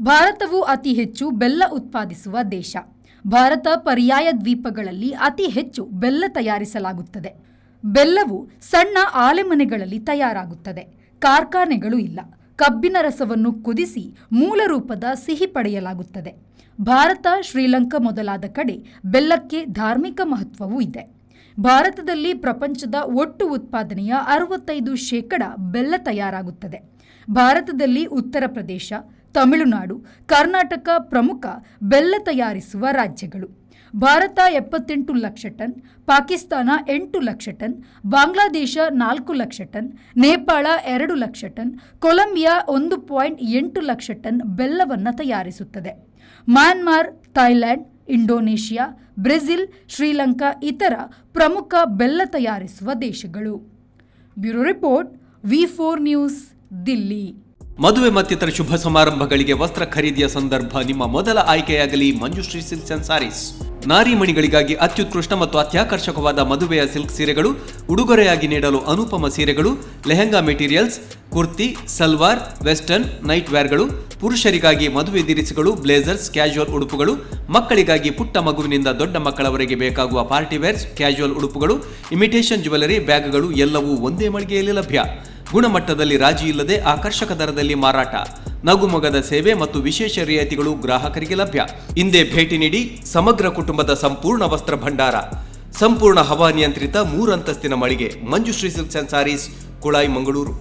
ಭಾರತವು ಅತಿ ಹೆಚ್ಚು ಬೆಲ್ಲ ಉತ್ಪಾದಿಸುವ ದೇಶ. ಭಾರತ ಪರ್ಯಾಯ ದ್ವೀಪಗಳಲ್ಲಿ ಅತಿ ಹೆಚ್ಚು ಬೆಲ್ಲ ತಯಾರಿಸಲಾಗುತ್ತದೆ. ಬೆಲ್ಲವು ಸಣ್ಣ ಆಲೆಮನೆಗಳಲ್ಲಿ ತಯಾರಾಗುತ್ತದೆ. ಕಾರ್ಖಾನೆಗಳು ಇಲ್ಲ. ಕಬ್ಬಿನ ರಸವನ್ನು ಕುದಿಸಿ ಮೂಲ ರೂಪದ ಸಿಹಿ ಪಡೆಯಲಾಗುತ್ತದೆ. ಭಾರತ, ಶ್ರೀಲಂಕಾ ಮೊದಲಾದ ಕಡೆ ಬೆಲ್ಲಕ್ಕೆ ಧಾರ್ಮಿಕ ಮಹತ್ವವೂ ಇದೆ. ಭಾರತದಲ್ಲಿ ಪ್ರಪಂಚದ ಒಟ್ಟು ಉತ್ಪಾದನೆಯ 65% ಬೆಲ್ಲ ತಯಾರಾಗುತ್ತದೆ. ಭಾರತದಲ್ಲಿ ಉತ್ತರ ಪ್ರದೇಶ, ತಮಿಳುನಾಡು, ಕರ್ನಾಟಕ ಪ್ರಮುಖ ಬೆಲ್ಲ ತಯಾರಿಸುವ ರಾಜ್ಯಗಳು. Bharat 78 lakh ton, Pakistan 8 lakh ton, Bangladesh 4 lakh ton, Nepal 2 lakh ton, Colombia 1.8 lakh ton ಬೆಲ್ಲವನ್ನು ತಯಾರಿಸುತ್ತದೆ. Myanmar, Thailand, Indonesia, Brazil, Sri Lanka ಇತರ ಪ್ರಮುಖ ಬೆಲ್ಲ ತಯಾರಿಸುವ ದೇಶಗಳು. Bureau report, V4 news, Delhi. ಮದುವೆ ಮತ್ತಿತರ ಶುಭ ಸಮಾರಂಭಗಳಿಗೆ ವಸ್ತ್ರ ಖರೀದಿಯ ಸಂದರ್ಭ ನಿಮ್ಮ ಮೊದಲ ಆಯ್ಕೆಯಾಗಲಿ ಮಂಜುಶ್ರೀ ಸಿಲ್ಕ್ಸ್ ಅಂಡ್ ಸಾರೀಸ್. ನಾರಿಮಣಿಗಳಿಗಾಗಿ ಅತ್ಯುತ್ಕೃಷ್ಟ ಮತ್ತು ಅತ್ಯಾಕರ್ಷಕವಾದ ಮದುವೆಯ ಸಿಲ್ಕ್ ಸೀರೆಗಳು, ಉಡುಗೊರೆಯಾಗಿ ನೀಡಲು ಅನುಪಮ ಸೀರೆಗಳು, lehenga materials, kurti, salwar, western, night ವೇರ್ಗಳು, ಪುರುಷರಿಗಾಗಿ ಮದುವೆ ದಿರಿಸುಗಳು, ಬ್ಲೇಸರ್ಸ್, ಕ್ಯಾಶುವಲ್ ಉಡುಪುಗಳು, ಮಕ್ಕಳಿಗಾಗಿ ಪುಟ್ಟ ಮಗುವಿನಿಂದ ದೊಡ್ಡ ಮಕ್ಕಳವರೆಗೆ ಬೇಕಾಗುವ ಪಾರ್ಟಿ ವೇರ್ಸ್, ಕ್ಯಾಶುವಲ್ ಉಡುಪುಗಳು, ಇಮಿಟೇಷನ್ ಜ್ಯುವೆಲರಿ, ಬ್ಯಾಗ್ಗಳು ಎಲ್ಲವೂ ಒಂದೇ ಮಳಿಗೆಯಲ್ಲಿ ಲಭ್ಯ. ಗುಣಮಟ್ಟದಲ್ಲಿ ರಾಜಿ ಇಲ್ಲದೆ ಆಕರ್ಷಕ ದರದಲ್ಲಿ ಮಾರಾಟ, ನಗುಮೊಗದ ಸೇವೆ ಮತ್ತು ವಿಶೇಷ ರಿಯಾಯಿತಿಗಳು ಗ್ರಾಹಕರಿಗೆ ಲಭ್ಯ. ಹಿಂದೆ ಭೇಟಿ ನೀಡಿ. ಸಮಗ್ರ ಕುಟುಂಬದ ಸಂಪೂರ್ಣ ವಸ್ತ್ರ ಭಂಡಾರ, ಸಂಪೂರ್ಣ ಹವಾನಿಯಂತ್ರಿತ 3 ಅಂತಸ್ತಿನ ಮಳಿಗೆ, ಮಂಜುಶ್ರೀ ಸಿಲ್ಕ್ಸ್ ಅಂಡ್ ಸಾರೀಸ್, ಕುಳಾಯಿ, ಮಂಗಳೂರು.